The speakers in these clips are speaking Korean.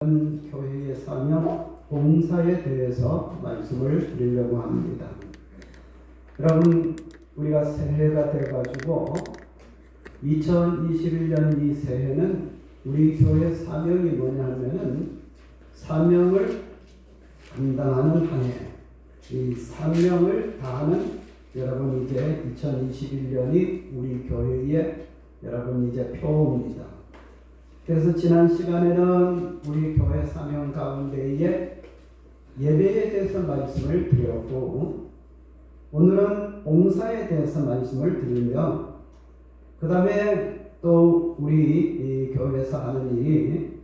교회의 사명, 봉사에 대해서 말씀을 드리려고 합니다. 여러분, 우리가 새해가 돼가지고 2021년 이 새해는 우리 교회 사명이 뭐냐 하면은 사명을 감당하는 한 해, 이 사명을 다하는 여러분 이제 2021년이 우리 교회의 여러분 이제 표입니다. 그래서 지난 시간에는 우리 교회 사명 가운데에 예배에 대해서 말씀을 드렸고, 오늘은 봉사에 대해서 말씀을 드리며, 그 다음에 또 우리 이 교회에서 하는 일이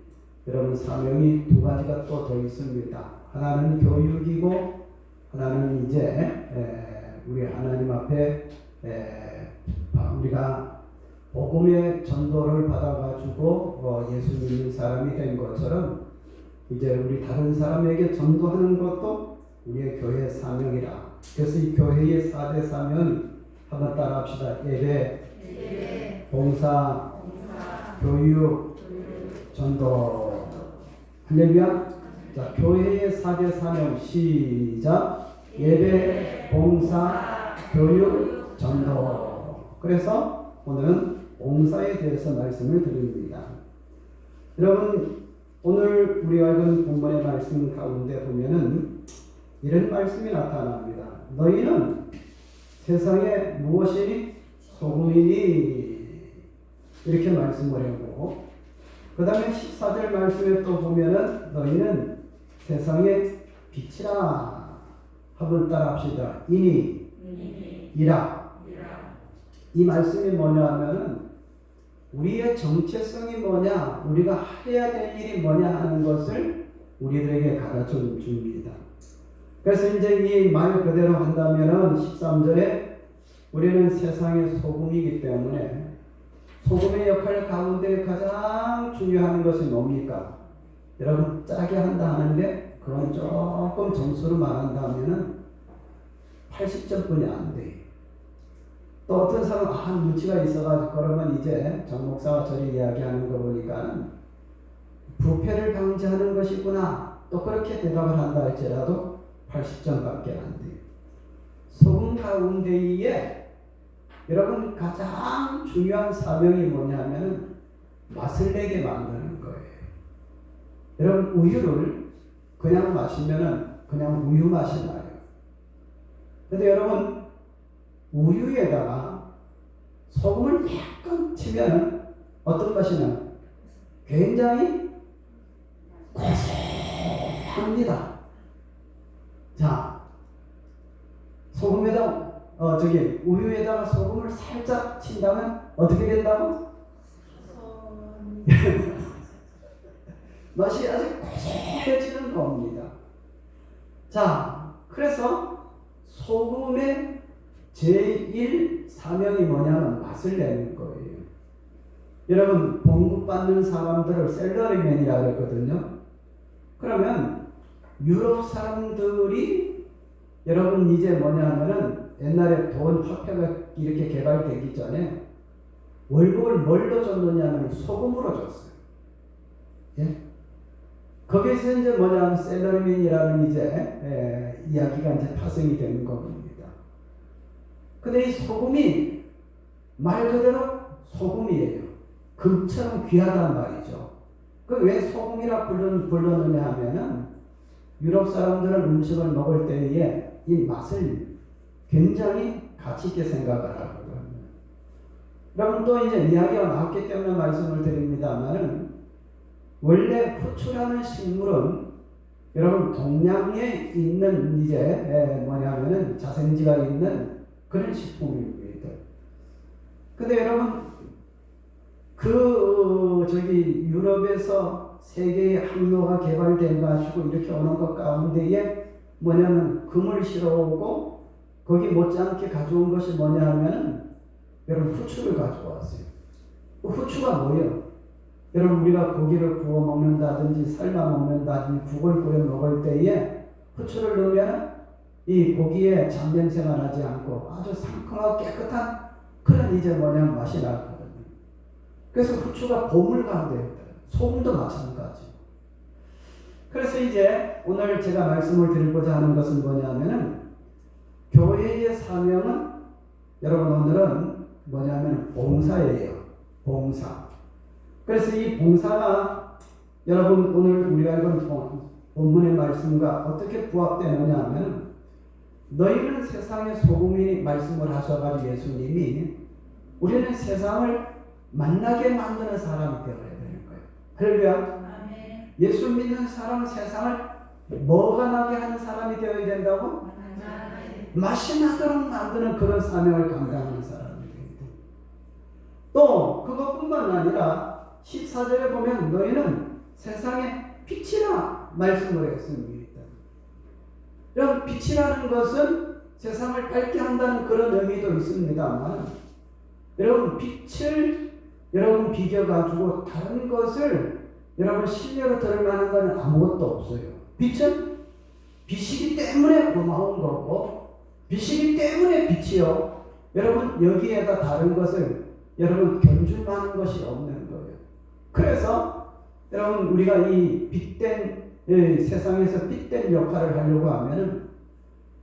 여러분 사명이 두 가지가 또 더 있습니다. 하나는 교육이고 하나는 이제 우리 하나님 앞에 우리가 복음의 전도를 받아가지고 예수 믿는 사람이 된 것처럼 이제 우리 다른 사람에게 전도하는 것도 우리의 교회의 사명이라. 그래서 이 교회의 4대 사명 한번 따라 합시다. 예배, 봉사, 교육, 전도. 할렐루야. 자, 교회의 4대 사명 시작. 예배, 봉사, 교육, 전도. 그래서 오늘은 봉사에 대해서 말씀을 드립니다. 여러분, 오늘 우리가 읽은 본문의 말씀 가운데 보면은 이런 말씀이 나타납니다. 너희는 세상에 무엇이니? 소금이니? 이렇게 말씀을 하고, 그 다음에 14절 말씀에 또 보면은 너희는 세상의 빛이라. 한번 따라 합시다. 이라. 이 말씀이 뭐냐 하면은 우리의 정체성이 뭐냐, 우리가 해야 될 일이 뭐냐 하는 것을 우리들에게 가르쳐 줍니다. 그래서 이제 이 말 그대로 한다면은 13절에 우리는 세상의 소금이기 때문에 소금의 역할 가운데 가장 중요한 것이 뭡니까? 여러분, 짜게 한다 하는데 그건 조금 점수로 말한다면은 80점뿐이 안 돼요. 또 어떤 사람은 눈치가 있어가지고 그러면 이제 정 목사가 저를 이야기하는 거 보니까 부패를 방지하는 것이구나, 또 그렇게 대답을 한다 할지라도 80점밖에 안 돼요. 소금 가운데에 여러분 가장 중요한 사명이 뭐냐면 맛을 내게 만드는 거예요. 여러분, 우유를 그냥 마시면은 그냥 우유 맛이 나요. 근데 여러분, 우유에다가 소금을 약간 치면 어떤 맛이 나요? 굉장히 고소합니다. 자, 소금에다 우유에다가 소금을 살짝 친다면 어떻게 된다고? 맛이 아주 고소해지는 겁니다. 자, 그래서 소금의 제1 사명이 뭐냐면 맛을 내는 거예요. 여러분, 봉급받는 사람들을 셀러리맨이라고 그랬거든요. 그러면 유럽 사람들이 여러분 이제 뭐냐면은 옛날에 돈 화폐가 이렇게 개발되기 전에 월급을 뭘로 줬느냐면 소금으로 줬어요. 예? 거기서 이제 뭐냐면 셀러리맨이라는 이제 이야기가 이제 파생이 되는 겁니다. 근데 이 소금이 말 그대로 소금이에요. 금처럼 귀하단 말이죠. 그 왜 소금이라 불렀느냐 하면은 유럽 사람들은 음식을 먹을 때에 이 맛을 굉장히 가치 있게 생각을 하거든요. 여러분, 또 이제 이야기가 나왔기 때문에 말씀을 드립니다만은 원래 후추라는 식물은 여러분 동양에 있는 이제 뭐냐면은 자생지가 있는 그런 식품입니다. 근데 여러분, 유럽에서 세계의 항로가 개발돼 가지고 이렇게 오는 것 가운데에 뭐냐면 금을 실어오고 거기 못지않게 가져온 것이 뭐냐 하면은 여러분 후추를 가지고 왔어요. 그 후추가 뭐예요? 여러분, 우리가 고기를 구워 먹는다든지 삶아 먹는다든지 국을 끓여 먹을 때에 후추를 넣으면 이 고기에 잡냄새가 나지 않고 아주 상큼하고 깨끗한 그런 이제 뭐냐면 맛이 나거든요. 그래서 후추가 보물 가운데 있다. 소금도 마찬가지. 그래서 이제 오늘 제가 말씀을 드리고자 하는 것은 뭐냐면은 교회의 사명은 여러분 오늘은 뭐냐면 봉사예요. 봉사. 그래서 이 봉사가 여러분 오늘 우리가 읽은 본문의 말씀과 어떻게 부합되느냐 하면 너희는 세상의 소금이 말씀을 하셔가지고 예수님이 우리는 세상을 만나게 만드는 사람이 되어야 되는 거예요. 할렐루야. 예수 믿는 사람은 세상을 뭐가 나게 하는 사람이 되어야 된다고? 맛이 나도록 만드는 그런 사명을 감당하는 사람이 됩니다. 또 그것뿐만 아니라 14절에 보면 너희는 세상의 빛이라 말씀을 했습니다. 여러분 빛이라는 것은 세상을 밝게 한다는 그런 의미도 있습니다만 여러분 빛을 여러분 비겨가지고 다른 것을 여러분 신뢰로 들을 만한 건 아무것도 없어요. 빛은 빛이기 때문에 고마운 거고 빛이기 때문에 빛이요. 여러분 여기에다 다른 것을 여러분 견줄 만한 것이 없는 거예요. 그래서 여러분 우리가 이 빛된 세상에서 빛된 역할을 하려고 하면은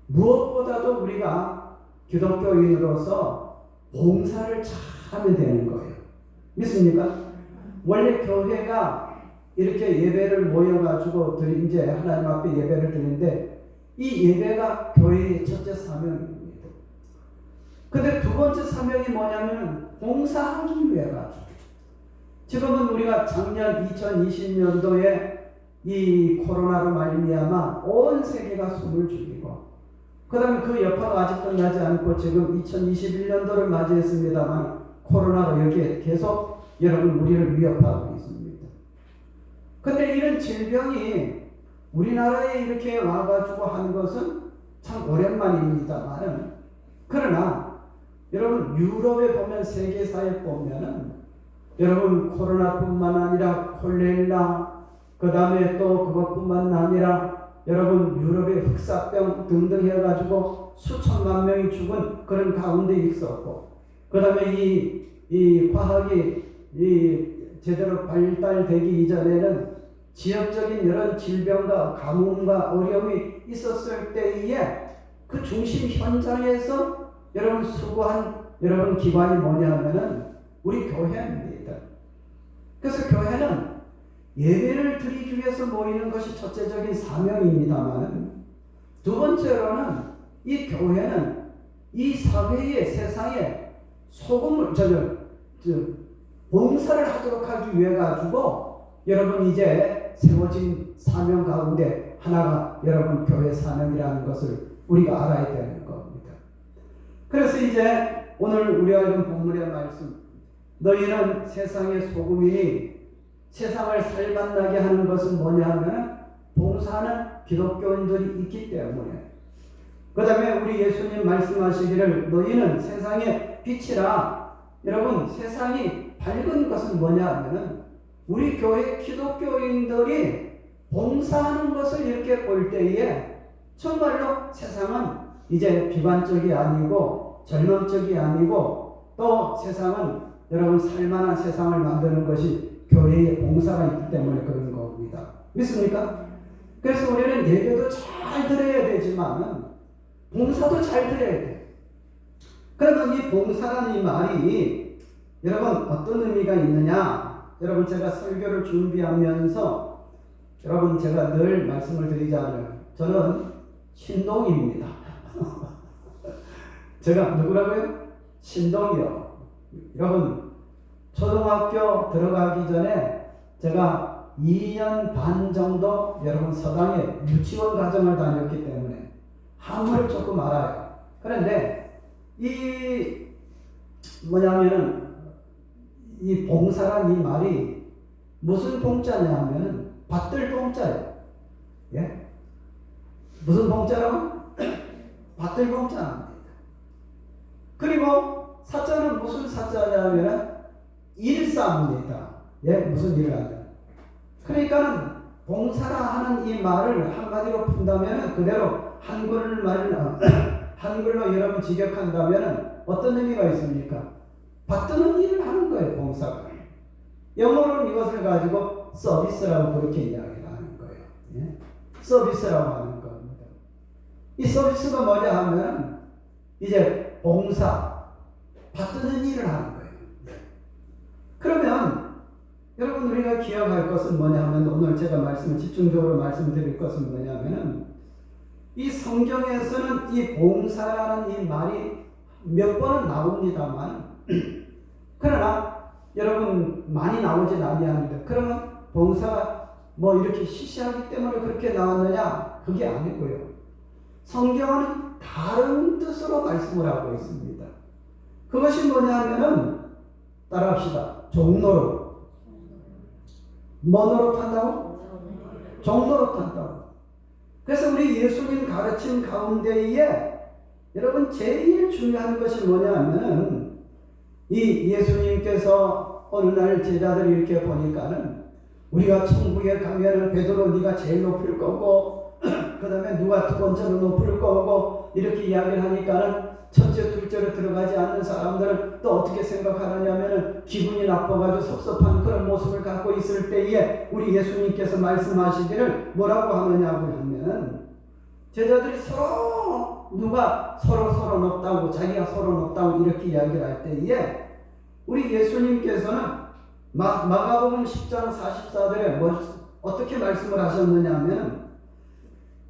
무엇보다도 우리가 기독교인으로서 봉사를 잘하면 되는 거예요. 믿습니까? 원래 교회가 이렇게 예배를 모여가지고 이제 하나님 앞에 예배를 드리는데 이 예배가 교회의 첫째 사명입니다. 근데 두 번째 사명이 뭐냐면 봉사하기 위해 가지고 지금은 우리가 작년 2020년도에 이 코로나로 말미암아 온 세계가 숨을 죽이고 그 다음에 그 여파가 아직 끝나지 않고 지금 2021년도를 맞이했습니다만 코로나가 여기에 계속 여러분 우리를 위협하고 있습니다. 근데 이런 질병이 우리나라에 이렇게 와가지고 한 것은 참 오랜만입니다만 그러나 여러분 유럽에 보면 세계사에 보면은 여러분 코로나뿐만 아니라 콜레라 그 다음에 또 그것뿐만 아니라 여러분 유럽의 흑사병 등등 해가지고 수천만 명이 죽은 그런 가운데 있었고 그 다음에 이 과학이 제대로 발달되기 이전에는 지역적인 이런 질병과 가뭄과 어려움이 있었을 때에 그 중심 현장에서 여러분 수고한 여러분 기관이 뭐냐면은 우리 교회입니다. 그래서 교회는 예배를 드리기 위해서 모이는 것이 첫째적인 사명입니다만 두 번째로는 이 교회는 이 사회의 세상에 소금을 봉사를 하도록 하기 위해 가지고 여러분 이제 세워진 사명 가운데 하나가 여러분 교회 사명이라는 것을 우리가 알아야 되는 겁니다. 그래서 이제 오늘 우리가 읽은 본문의 말씀 너희는 세상의 소금이니 세상을 살맛나게 하는 것은 뭐냐 하면 봉사하는 기독교인들이 있기 때문에 그 다음에 우리 예수님 말씀하시기를 너희는 세상의 빛이라 여러분 세상이 밝은 것은 뭐냐 하면은 우리 교회 기독교인들이 봉사하는 것을 이렇게 볼 때에 정말로 세상은 이제 비관적이 아니고 절망적이 아니고 또 세상은 여러분 살만한 세상을 만드는 것이 교회의 봉사가 있기 때문에 그런 겁니다. 믿습니까? 그래서 우리는 예배도 잘 드려야 되지만 봉사도 잘 드려야 돼요. 그러면 이 봉사라는 이 말이 여러분 어떤 의미가 있느냐? 여러분 제가 설교를 준비하면서 여러분 제가 늘 말씀을 드리자면 저는 신동입니다. 제가 누구라고요? 신동이요. 여러분 초등학교 들어가기 전에 제가 2년 반 정도 여러분 서당에 유치원 과정을 다녔기 때문에 한국어를 조금 알아요. 그런데 이 뭐냐면은 이 봉사란 이 말이 무슨 봉자냐 하면은 받들 봉자예요. 예? 무슨 봉자라고? 받들 봉자입니다. 그리고 사자는 무슨 사자냐 하면은 일사입니다. 예? 무슨 일을 한다. 그러니까는 봉사라 하는 이 말을 한마디로 푼다면은 그대로 한글로 여러분 직역한다면은 어떤 의미가 있습니까? 받드는 일을 하는 거예요, 봉사가. 영어로는 이것을 가지고 서비스라고 그렇게 이야기를 하는 거예요. 예? 서비스라고 하는 겁니다. 이 서비스가 뭐냐 하면 이제 봉사, 받드는 일을 하는 거예요. 그러면 여러분 우리가 기억할 것은 뭐냐 하면 오늘 제가 말씀을 집중적으로 말씀드릴 것은 뭐냐 하면은 이 성경에서는 이 봉사라는 이 말이 몇 번은 나옵니다만 그러나 여러분 많이 나오진 아니합니다. 그러면 봉사가 뭐 이렇게 시시하기 때문에 그렇게 나왔느냐? 그게 아니고요. 성경은 다른 뜻으로 말씀을 하고 있습니다. 그것이 뭐냐 하면은 따라합시다. 종로로. 뭐 노릇한다고? 종로로 탄다고. 그래서 우리 예수님 가르침 가운데에 여러분 제일 중요한 것이 뭐냐 하면은 이 예수님께서 어느 날 제자들이 이렇게 보니까는 우리가 천국에 가면은 베드로 네가 제일 높을 거고 그 다음에 누가 두 번째로 높을 거고 이렇게 이야기를 하니까는 첫째 둘째로 들어가지 않는 사람들은 또 어떻게 생각하느냐면은 기분이 나빠가지고 섭섭한 그런 모습을 갖고 있을 때에 우리 예수님께서 말씀하시기를 뭐라고 하느냐고 하면은 제자들이 서로 누가 서로 높다고 자기가 서로 높다고 이렇게 이야기를 할 때에 우리 예수님께서는 마가복음 10장 44절에 어떻게 말씀을 하셨느냐 하면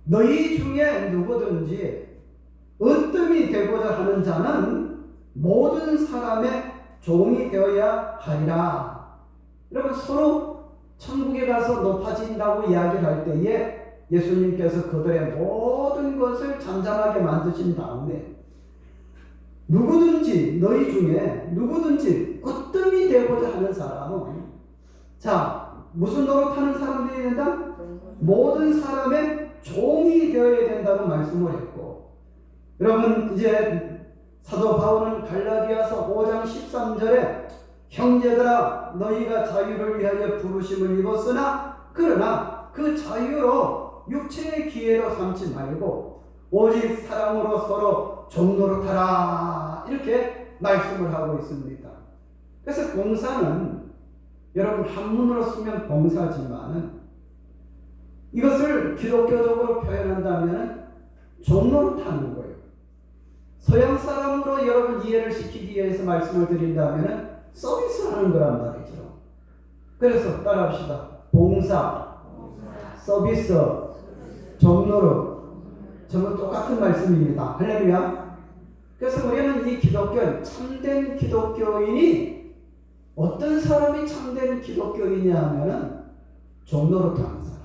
너희 중에 누구든지 으뜸이 되고자 하는 자는 모든 사람의 종이 되어야 하리라. 여러분 서로 천국에 가서 높아진다고 이야기를 할 때에 예수님께서 그들의 모든 것을 잠잠하게 만드신 다음에 누구든지 너희 중에 누구든지 으뜸이 되고자 하는 사람은 자 무슨 노릇하는 사람들이 된다? 모든 사람의 종이 되어야 된다고 말씀을 했고 여러분 이제 사도 바울은 갈라디아서 5장 13절에 형제들아 너희가 자유를 위하여 부르심을 입었으나 그러나 그 자유로 육체의 기회로 삼지 말고 오직 사랑으로 서로 종노릇하라 이렇게 말씀을 하고 있습니다. 그래서 봉사는 여러분 한문으로 쓰면 봉사지만은 이것을 기독교적으로 표현한다면 종노릇하는 거예요. 서양 사람으로 여러분 이해를 시키기 위해서 말씀을 드린다면 서비스하는 거란 말이죠. 그래서 따라합시다. 봉사, 서비스, 종노릇 전부 똑같은 말씀입니다. 할렐루야. 그래서 우리는 이 기독교 참된 기독교인이 어떤 사람이 참된 기독교인이냐 하면은 종노릇하는 사람.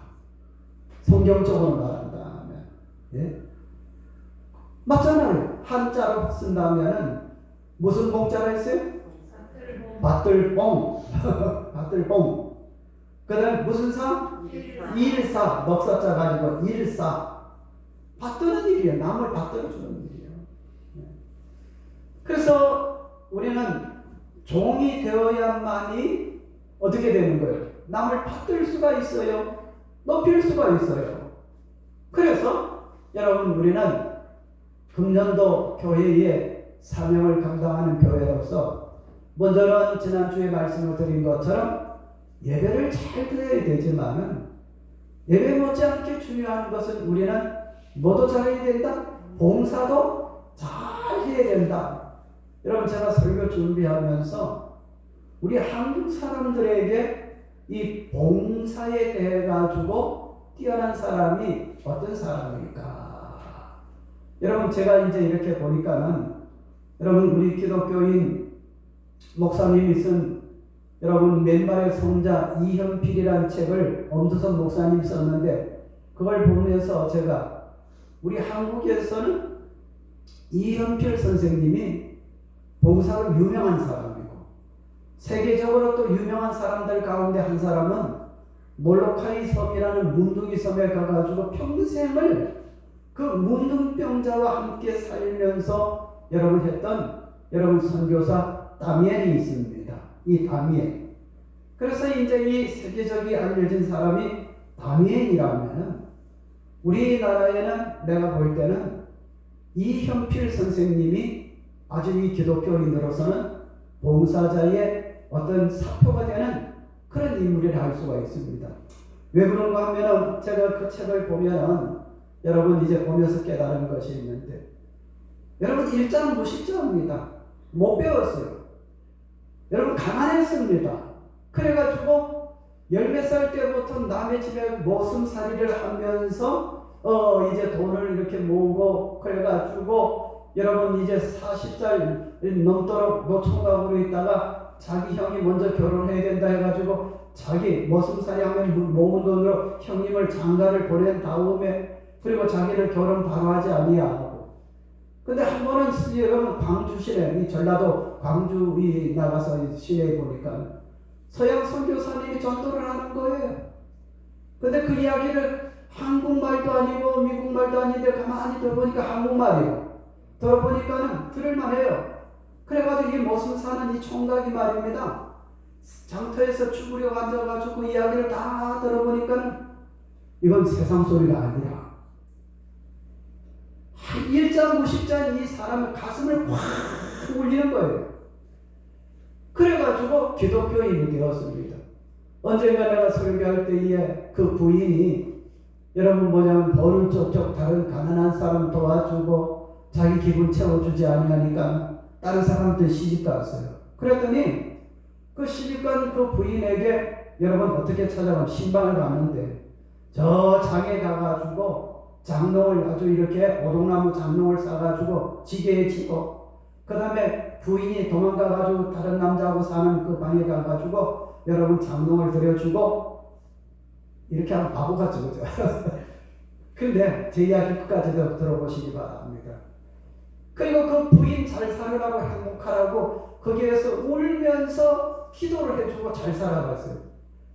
성경적으로 말한다면 예? 맞잖아요. 한자로 쓴다면은 무슨 봉자가 있어요? 밭들봉. 밭들봉. 그 다음에 무슨 사? 일사. 넉사자 가지고 일사. 받드는 일이에요. 남을 받들어주는 일이에요. 그래서 우리는 종이 되어야만이 어떻게 되는 거예요? 남을 받들 수가 있어요. 높일 수가 있어요. 그래서 여러분 우리는 금년도 교회의 사명을 감당하는 교회로서 먼저는 지난주에 말씀을 드린 것처럼 예배를 잘 드려야 되지만은 예배 못지않게 중요한 것은 우리는 뭐도 잘해야 된다? 봉사도 잘 해야 된다. 여러분 제가 설교 준비하면서 우리 한국 사람들에게 이 봉사에 대해 가지고 뛰어난 사람이 어떤 사람일까? 여러분 제가 이제 이렇게 보니까는 여러분 우리 기독교인 목사님이 쓴 여러분 맨발의 성자 이현필이라는 책을 엄두선 목사님이 썼는데 그걸 보면서 제가 우리 한국에서는 이현필 선생님이 봉사로 유명한 사람이고 세계적으로 또 유명한 사람들 가운데 한 사람은 몰로카이 섬이라는 문둥이 섬에 가가지고 평생을 그 문둥병자와 함께 살면서 여러분 했던 여러분 선교사 다미엘이 있습니다. 이 다미엘. 그래서 이제 이 세계적이 알려진 사람이 다미엘이라면은 우리나라에는 내가 볼 때는 이현필 선생님이 아주 이 기독교인으로서는 봉사자의 어떤 사표가 되는 그런 인물이라 할 수가 있습니다. 왜 그런가 하면은 제가 그 책을 보면은 여러분 이제 보면서 깨달은 것이 있는데 여러분 일장무식자입니다. 못 배웠어요. 여러분 가난했습니다. 그래가지고 10몇 살 때부터 남의 집에 머슴살이를 하면서 이제 돈을 이렇게 모으고 그래가지고 여러분 이제 40살 넘도록 노총각으로 있다가 자기 형이 먼저 결혼해야 된다 해가지고 자기 머슴살이 하면 모은 돈으로 형님을 장가를 보낸 다음에 그리고 자기는 결혼 바로 하지 아니하고 근데 한 번은 여러분 광주 시내 이 전라도 광주 나가서 시내에 보니까 서양 선교사님이 전도를 하는 거예요. 근데 그 이야기를 한국말도 아니고 미국말도 아닌데 가만히 들어보니까 한국말이에요. 들어보니까는 들을만해요. 그래가지고 이 머슴 사는 이 총각이 말입니다. 장터에서 추구려 앉아가지고 그 이야기를 다 들어보니까는 이건 세상 소리가 아니라 일장무식자인 이 사람의 가슴을 확 울리는 거예요. 그래가지고 기독교인이 되었습니다. 언젠가 내가 설교할 때에 그 부인이 여러분 뭐냐면 벌을 쪽쪽 다른 가난한 사람 도와주고 자기 기분 채워주지 아니하니까 다른 사람들 시집 갔어요. 그랬더니 그 시집 간 그 부인에게 여러분 어떻게 찾아가면 신방을 갔는데 저 장에 가가지고 장롱을 아주 이렇게 오동나무 장롱을 싸가지고 지게에 지고 그 다음에 부인이 도망가가지고 다른 남자하고 사는 그 방에 가가지고 여러분 장롱을 들여주고 이렇게 하면 바보같죠, 그죠? 근데 제 이야기 끝까지도 들어보시기 바랍니다. 그리고 그 부인 잘 살으라고 행복하라고 거기에서 울면서 기도를 해주고 잘 살아갔어요.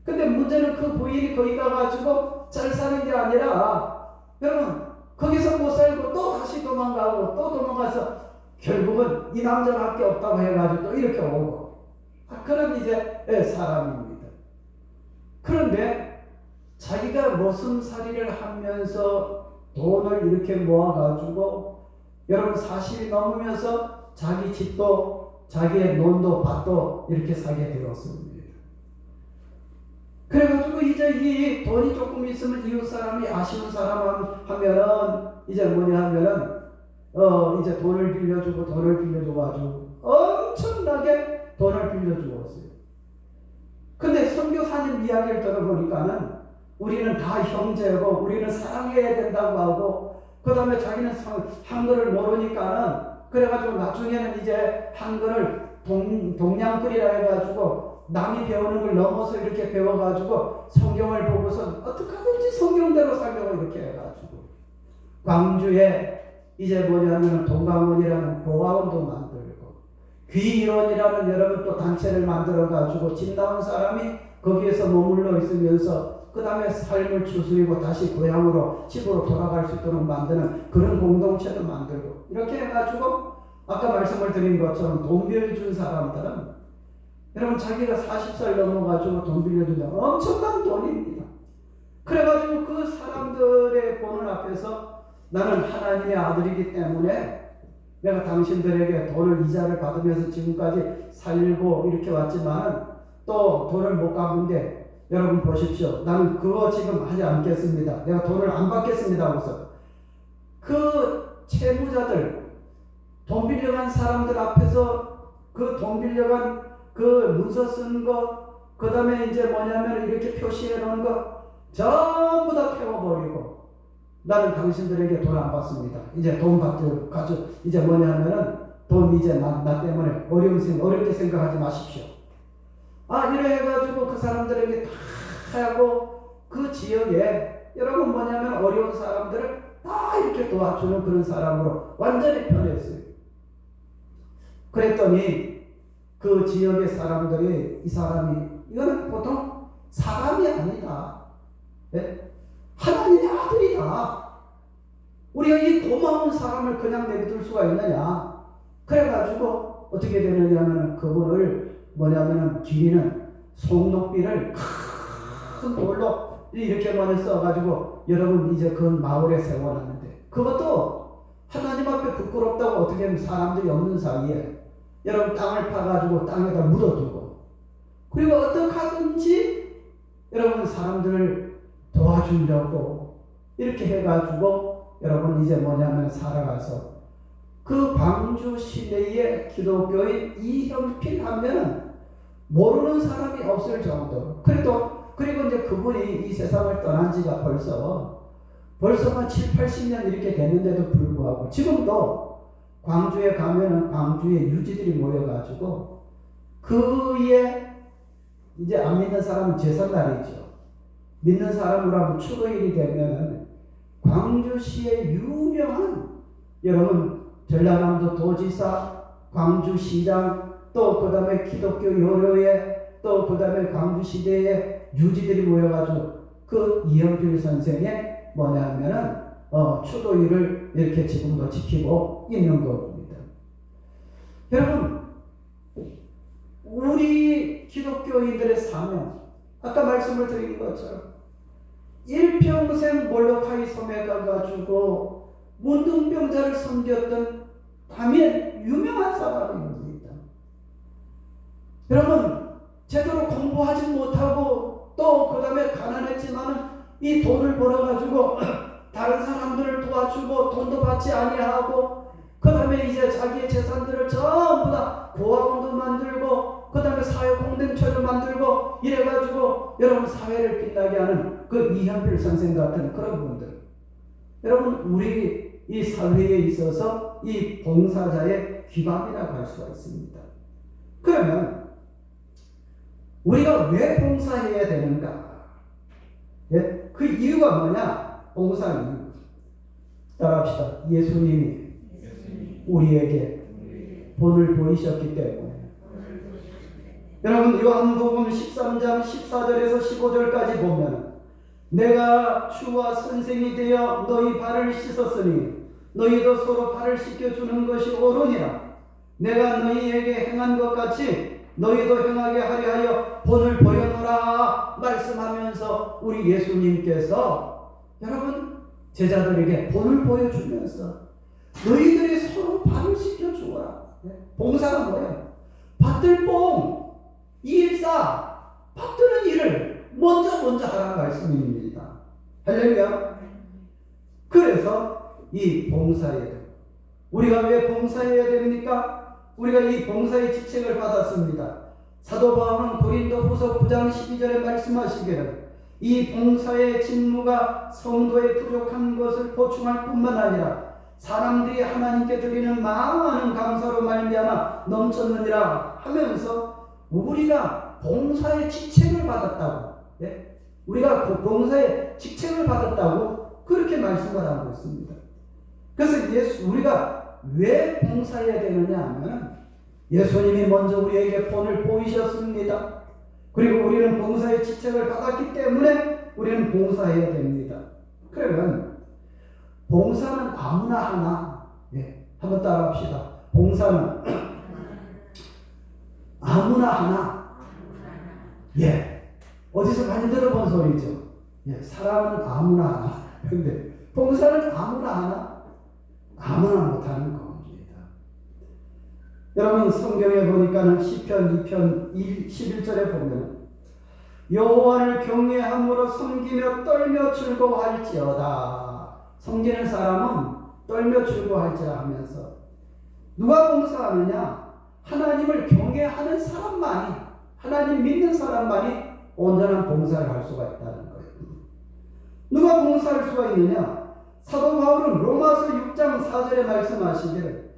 근데 문제는 그 부인이 거기 가가지고 잘 사는 게 아니라 여러분 거기서 못 살고 또 다시 도망가고 또 도망가서 결국은 이 남자밖에 없다고 해가지고 또 이렇게 오고 그런 이제 사람입니다. 그런데 자기가 머슴살이를 하면서 돈을 이렇게 모아가지고 여러분 40이 넘으면서 자기 집도 자기의 논도 밭도 이렇게 사게 되었습니다. 그래가지고 이제 이 돈이 조금 있으면 이웃 사람이 아쉬운 사람 하면은 이제 뭐냐 하면은 이제 돈을 빌려줘가지고 엄청나게 돈을 빌려주었어요. 근데 선교사님 이야기를 들어보니까는 우리는 다 형제고 우리는 사랑해야 된다고 하고 그 다음에 자기는 한글을 모르니까는 그래가지고 나중에는 이제 한글을 동양글이라 해가지고 남이 배우는 걸 넘어서 이렇게 배워가지고 성경을 보고서 어떻게 하든지 성경대로 살려고 이렇게 해가지고 광주에 이제 뭐냐면 동강원이라는 고아원도 만들고 귀일원이라는 여러분 또 단체를 만들어가지고 진다운 사람이 거기에서 머물러 있으면서 그 다음에 삶을 추스리고 다시 고향으로 집으로 돌아갈 수 있도록 만드는 그런 공동체도 만들고 이렇게 해가지고 아까 말씀을 드린 것처럼 돈 빌려준 사람들은 여러분 자기가 40살 넘어가지고 돈 빌려준다 엄청난 돈입니다. 그래가지고 그 사람들의 보는 앞에서 나는 하나님의 아들이기 때문에 내가 당신들에게 돈을 이자를 받으면서 지금까지 살고 이렇게 왔지만 또 돈을 못 갚는데 여러분 보십시오. 나는 그거 지금 하지 않겠습니다. 내가 돈을 안 받겠습니다 하고서 그 채무자들 돈 빌려간 사람들 앞에서 그 돈 빌려간 그 문서 쓴 거, 그 다음에 이제 뭐냐면 이렇게 표시해 놓은 거 전부 다 태워버리고 나는 당신들에게 돈 안 받습니다. 이제 돈 가지고 이제 뭐냐면은 돈 이제 나 때문에 어렵게 생각하지 마십시오. 이래 해가지고 그 사람들에게 다 하고 그 지역에 여러분 뭐냐면 어려운 사람들을 다 이렇게 도와주는 그런 사람으로 완전히 변했어요. 그랬더니 그 지역의 사람들이 이 사람이 이거는 보통 사람이 아니다. 네? 하나님의 아들이다. 우리가 이 고마운 사람을 그냥 내버릴 수가 있느냐. 그래가지고 어떻게 되느냐 하면 그분을 뭐냐면은 기리는 송록비를 큰 돌로 이렇게 많이 써가지고 여러분 이제 그 마을에 세워놨는데 그것도 하나님 앞에 부끄럽다고 어떻게 하면 사람들이 없는 사이에 여러분 땅을 파가지고 땅에다 묻어두고 그리고 어떻게 하든지 여러분 사람들을 도와주려고 이렇게 해가지고 여러분 이제 뭐냐면 살아가서 그 광주 시내의 기독교인 이현필 하면은 모르는 사람이 없을 정도로 그리고 이제 그분이 이 세상을 떠난 지가 벌써 7, 80년 이렇게 됐는데도 불구하고 지금도 광주에 가면은 광주에 유지들이 모여가지고 그의 이제 안 믿는 사람은 제삿날이죠. 믿는 사람으로 하면 추도일이 되면은 광주시의 유명한 여러분 전라남도 도지사, 광주시장, 또 그 다음에 기독교 요로회, 또 그 다음에 광주시대에 유지들이 모여가지고 그 이영필 선생의 뭐냐면은 추도일을 이렇게 지금도 지키고 있는 겁니다. 여러분, 우리 기독교인들의 사명, 아까 말씀을 드린 것처럼 일평생 몰로카이 섬에 가가지고 문둥병자를 섬겼던 다미엘 유명한 사람입니다. 여러분, 제대로 공부하지 못하고 또 그 다음에 가난했지만은 이 돈을 벌어가지고 다른 사람들을 도와주고 돈도 받지 아니하고 그 다음에 이제 자기의 재산들을 전부 다 고아원도 만들고 그 다음에 사회 공동체를 만들고 이래가지고 여러분 사회를 빛나게 하는 그 이현필 선생 같은 그런 분들, 여러분 우리 이 사회에 있어서 이 봉사자의 기반이라고 할 수가 있습니다. 그러면 우리가 왜 봉사해야 되는가? 예? 그 이유가 뭐냐? 봉사 이유. 따라합시다. 예수님이 우리에게 본을 보이셨기 때문에. 여러분 요한복음 13장 14절에서 15절까지 보면 내가 주와 선생이 되어 너희 발을 씻었으니 너희도 서로 발을 씻겨주는 것이 옳으니라. 내가 너희에게 행한 것 같이 너희도 행하게 하려 하여 본을 보여노라 말씀하면서 우리 예수님께서 여러분 제자들에게 본을 보여주면서 너희들이 서로 발을 씻겨주어라. 봉사가 뭐예요? 밭들 뽕 이일사 밭드는 일을 먼저 하라는 말씀입니다. 할렐루야. 그래서 이 봉사에 우리가 왜 봉사해야 됩니까? 우리가 이 봉사의 지책을 받았습니다. 사도 바울은 고린도후서 9장 12절에 말씀하시기를 이 봉사의 직무가 성도의 부족한 것을 보충할 뿐만 아니라 사람들이 하나님께 드리는 많은 감사로 말미암아 넘쳤느니라 하면서 우리가 봉사의 직책을 받았다고, 예? 우리가 그 봉사의 직책을 받았다고 그렇게 말씀을 하고 있습니다. 그래서 우리가 왜 봉사해야 되느냐 하면 예수님이 먼저 우리에게 본을 보이셨습니다. 그리고 우리는 봉사의 직책을 받았기 때문에 우리는 봉사해야 됩니다. 그러면 봉사는 아무나 하나, 예, 한번 따라합시다. 봉사는 아무나 하나, 예, 어디서 많이 들어본 소리죠. 예, 사람은 아무나 하나. 근데 봉사는 아무나 하나, 아무나 못하는 겁니다. 여러분 성경에 보니까는 시편 2편 11절에 보면 여호와를 경외함으로 섬기며 떨며 즐거워할지어다. 섬기는 사람은 떨며 즐거워할지라 하면서 누가 봉사하느냐? 하나님을 경외하는 사람만이, 하나님 믿는 사람만이 온전한 봉사를 할 수가 있다는 거예요. 누가 봉사할 수가 있느냐? 사도 바울은 로마서 6장 4절에 말씀하시기를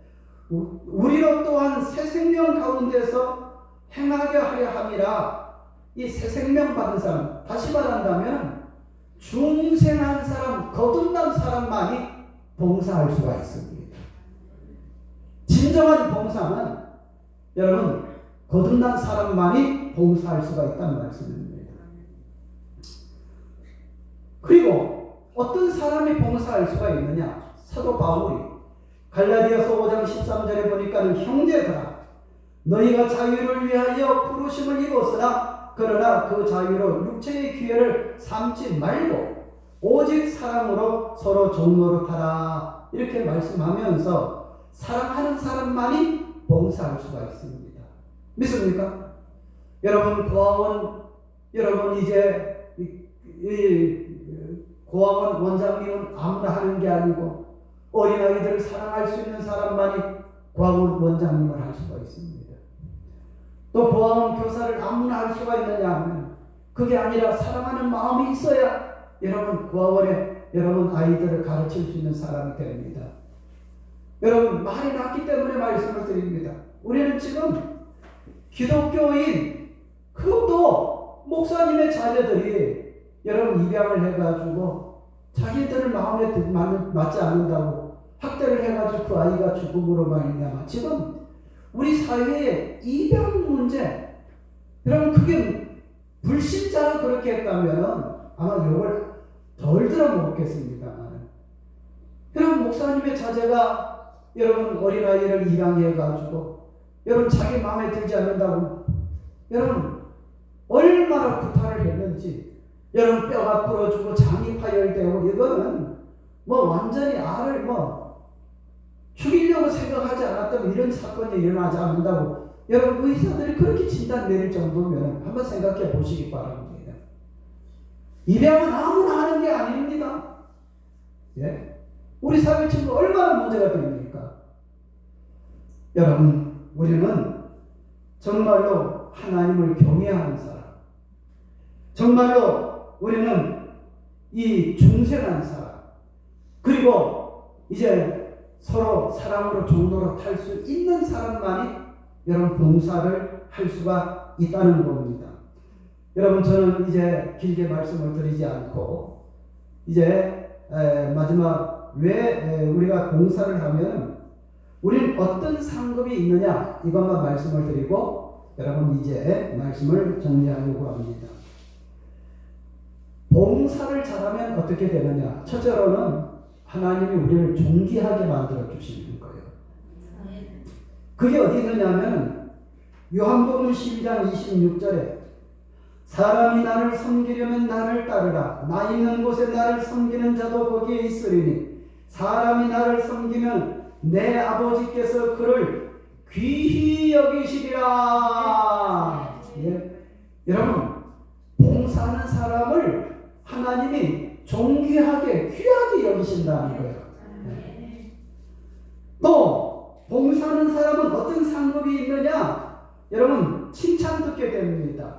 우리로 또한 새 생명 가운데서 행하게 하려 함이라. 이 새 생명 받은 사람, 다시 말한다면 중생한 사람, 거듭난 사람만이 봉사할 수가 있습니다. 진정한 봉사는 여러분 거듭난 사람만이 봉사할 수가 있다는 말씀입니다. 그리고 어떤 사람이 봉사할 수가 있느냐? 사도 바울이 갈라디아서 5장 13절에 보니까는 형제들아 너희가 자유를 위하여 부르심을 입었으나 그러나 그 자유로 육체의 기회를 삼지 말고 오직 사랑으로 서로 종노릇하라. 이렇게 말씀하면서 사랑하는 사람만이 봉사할 수가 있습니다. 믿습니까? 여러분 고아원, 여러분 이제 고아원 원장님은 아무나 하는 게 아니고 어린아이들을 사랑할 수 있는 사람만이 고아원 원장님을 할 수가 있습니다. 또 고아원 교사를 아무나 할 수가 있느냐 하면 그게 아니라 사랑하는 마음이 있어야 여러분 고아원에 여러분 아이들을 가르칠 수 있는 사람이 됩니다. 여러분 말이 났기 때문에 말씀을 드립니다. 우리는 지금 기독교인 그것도 목사님의 자녀들이 여러분 입양을 해가지고 자기들 마음에 맞지 않는다고 학대를 해가지고 그 아이가 죽음으로 말미암아 지금 우리 사회의 입양 문제, 여러분 그게 불신자가 그렇게 했다면 아마 욕을 덜 들어먹겠습니다. 여러분 목사님의 자제가 여러분 어린아이를 입양해가지고 여러분 자기 마음에 들지 않는다고 여러분 얼마나 구타를 했는지 여러분 뼈가 부러지고 장이 파열되고 이거는 뭐 완전히 알을 죽이려고 생각하지 않았다면 이런 사건이 일어나지 않는다고 여러분 의사들이 그렇게 진단 내릴 정도면 한번 생각해 보시기 바랍니다. 입양은 아무나 하는 게 아닙니다. 예? 우리 사회 지금 얼마나 문제가 됩니까? 여러분 우리는 정말로 하나님을 경외하는 사람, 정말로 우리는 이 중생한 사람, 그리고 이제 서로 사랑으로 종로로 탈 수 있는 사람만이 여러분 봉사를 할 수가 있다는 겁니다. 여러분 저는 이제 길게 말씀을 드리지 않고 이제 마지막 왜 우리가 봉사를 하면 우리는 어떤 상급이 있느냐 이것만 말씀을 드리고 여러분 이제 말씀을 정리하려고 합니다. 봉사를 잘하면 어떻게 되느냐? 첫째로는 하나님이 우리를 존귀하게 만들어 주시는 거예요. 그게 어디 있느냐면 요한복음 12장 26절에 사람이 나를 섬기려면 나를 따르라. 나 있는 곳에 나를 섬기는 자도 거기에 있으리니 사람이 나를 섬기면 내 아버지께서 그를 귀히 여기시리라. 예. 여러분 봉사하는 사람을 하나님이 존귀하게 귀하게 여기신다는 거예요. 네. 또 봉사하는 사람은 어떤 상급이 있느냐? 여러분 칭찬 듣게 됩니다.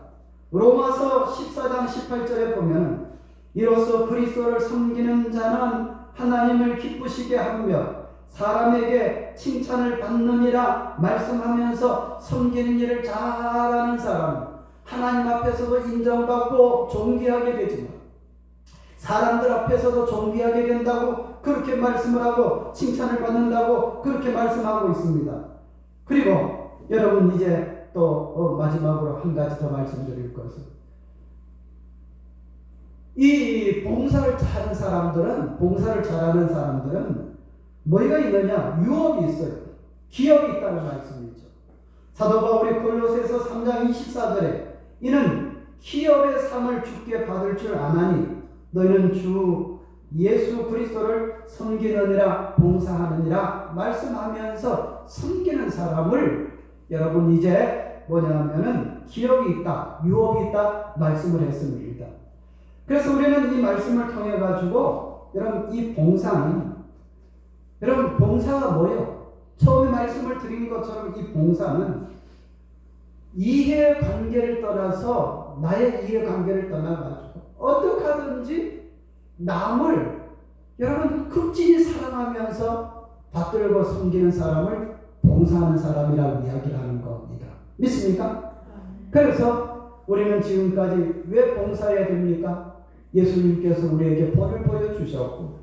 로마서 14장 18절에 보면 이로써 그리스도를 섬기는 자는 하나님을 기쁘시게 하며 사람에게 칭찬을 받느니라 말씀하면서 섬기는 일을 잘하는 사람, 하나님 앞에서도 인정받고 존귀하게 되지만 사람들 앞에서도 존귀하게 된다고 그렇게 말씀을 하고 칭찬을 받는다고 그렇게 말씀하고 있습니다. 그리고 여러분 이제 또 마지막으로 한 가지 더 말씀드릴 것은 이 봉사를 잘하는 사람들은 뭐가 있느냐? 유업이 있어요. 기업이 있다는 말씀이죠. 사도 바울이 골로새서 3장 24절에 이는 기업의 상을 주께 받을 줄 아나니 너희는 주 예수 그리스도를 섬기느니라 봉사하느니라 말씀하면서 섬기는 사람을 여러분 이제 뭐냐면은 기업이 있다, 유업이 있다 말씀을 했습니다. 그래서 우리는 이 말씀을 통해 가지고 여러분 이 봉사는 여러분 봉사가 뭐예요? 처음에 말씀을 드린 것처럼 이 봉사는 이해관계를 떠나서 나의 이해관계를 떠나가지고 어떻게 하든지 남을 여러분 극진히 사랑하면서 받들고 섬기는 사람을 봉사하는 사람이라고 이야기를 하는 겁니다. 믿습니까? 그래서 우리는 지금까지 왜 봉사해야 됩니까? 예수님께서 우리에게 벌을 보여주셨고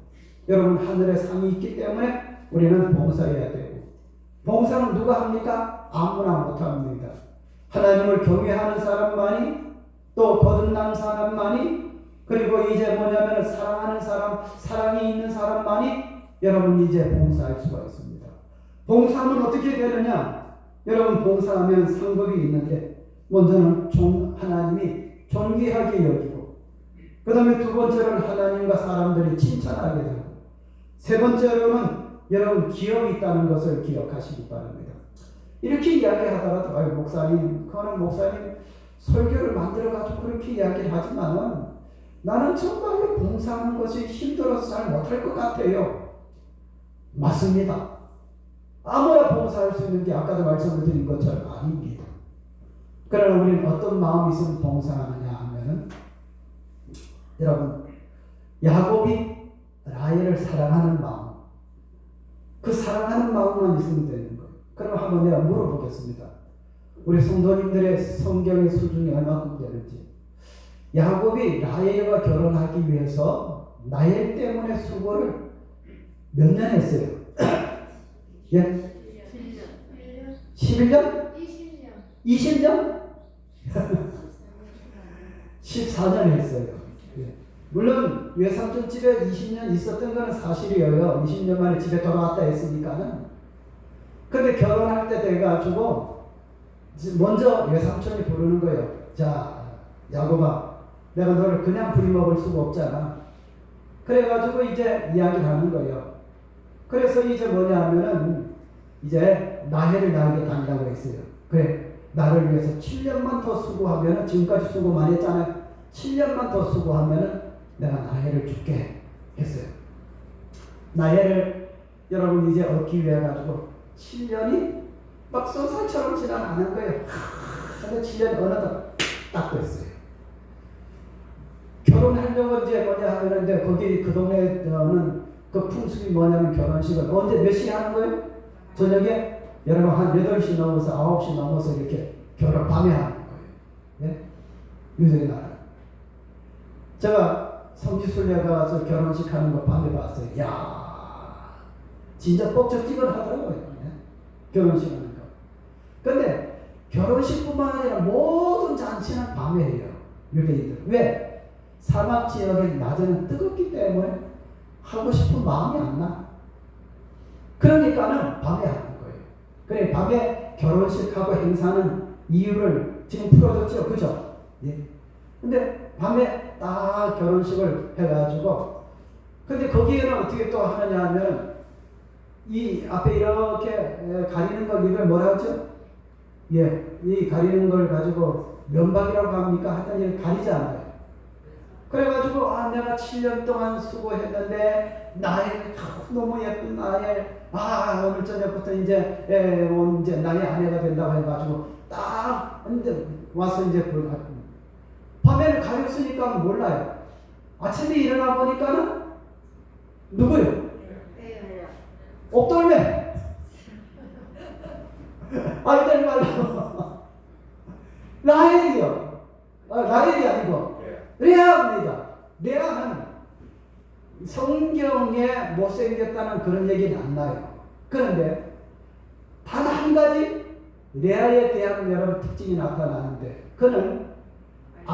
여러분 하늘에 상이 있기 때문에 우리는 봉사해야 되고 봉사는 누가 합니까? 아무나 못합니다. 하나님을 경외하는 사람만이 또 거듭난 사람만이 그리고 이제 뭐냐면 사랑하는 사람, 사랑이 있는 사람만이 여러분 이제 봉사할 수가 있습니다. 봉사하면 어떻게 되느냐? 여러분 봉사하면 상급이 있는데 먼저는 하나님이 존귀하게 여기고 그 다음에 두 번째로는 하나님과 사람들이 칭찬하게 되고 세 번째로는 여러분 기업이 있다는 것을 기억하시기 바랍니다. 이렇게 이야기하다가 목사님 그거는 목사님 설교를 만들어가지고 그렇게 이야기를 하지만은 나는 정말로 봉사하는 것이 힘들어서 잘 못할 것 같아요. 맞습니다. 아무나 봉사할 수 있는 게 아까도 말씀을 드린 것처럼 아닙니다. 그러나 우리는 어떤 마음이 있으면 봉사하느냐 하면은, 여러분, 야곱이 라헬을 사랑하는 마음, 그 사랑하는 마음만 있으면 되는 거예요. 그럼 한번 내가 물어보겠습니다. 우리 성도님들의 성경의 수준이 얼마큼 되는지. 야곱이 라헬과 결혼하기 위해서 라헬 때문에 수고를 몇 년 했어요? 예? 11년? 20년? 14년 했어요. 예. 물론 외삼촌 집에 20년 있었던 건 사실이에요. 20년 만에 집에 돌아왔다 했으니까는. 근데 결혼할 때 돼가지고 먼저 외삼촌이 부르는 거예요. 자, 야곱아, 내가 너를 그냥 부리먹을 수가 없잖아. 그래가지고 이제 이야기를 하는 거예요. 그래서 이제 뭐냐 하면은 이제 라헬을 나에게 달라고 했어요. 그래, 나를 위해서 7년만 더 수고하면은, 지금까지 수고 많이 했잖아요. 7년만 더 수고하면은 내가 라헬을 줄게 했어요. 라헬을 여러분 이제 얻기 위해 가지고 7년이 막 쏜살처럼 지나가는 거예요. 근데 7년이 어느덧 딱 됐어요. 결혼하려고 이제 뭐냐 하면 이제 거기 그 동네에는 그 풍습이 뭐냐면 결혼식을 언제 몇 시에 하는 거예요? 저녁에 여러분 한 8시 넘어서 9시 넘어서 이렇게 결혼 밤에 하는 거예요. 네? 요새 나라. 제가 성지순례 가서 결혼식 하는 거 밤에 봤어요. 야, 진짜 뻑적지근하더라고요. 네? 결혼식 하는 거. 근데 결혼식뿐만 아니라 모든 잔치는 밤에 해요. 유대인들. 왜? 사막 지역의 낮에는 뜨겁기 때문에 하고 싶은 마음이 안 나. 그러니까는 밤에 하는 거예요. 그래, 밤에 결혼식하고 행사는 이유를 지금 풀어줬죠. 그죠? 예. 근데 밤에 딱 결혼식을 해가지고, 근데 거기에는 어떻게 또 하느냐 하면, 이 앞에 이렇게 가리는 걸 이걸 뭐라 하죠? 예, 이 가리는 걸 가지고 면박이라고 합니까? 하여튼 이렇게 가리잖아요. 그래가지고 내가 7년 동안 수고했는데 나의 너무 예쁜 나의 오늘 저녁부터 이제 나의 아내가 된다고 해가지고 딱 근데 와서 이제 밤에는 가렸으니까 몰라요. 아침에 일어나 보니까는 누구요? 옥돌매. 이들 말고 라헬이요. 라헬이 아니고 레아입니다. 레아는 성경에 못생겼다는 그런 얘기는 안 나요. 그런데 단 한 가지 레아에 대한 여러분 특징이 나타나는데, 그는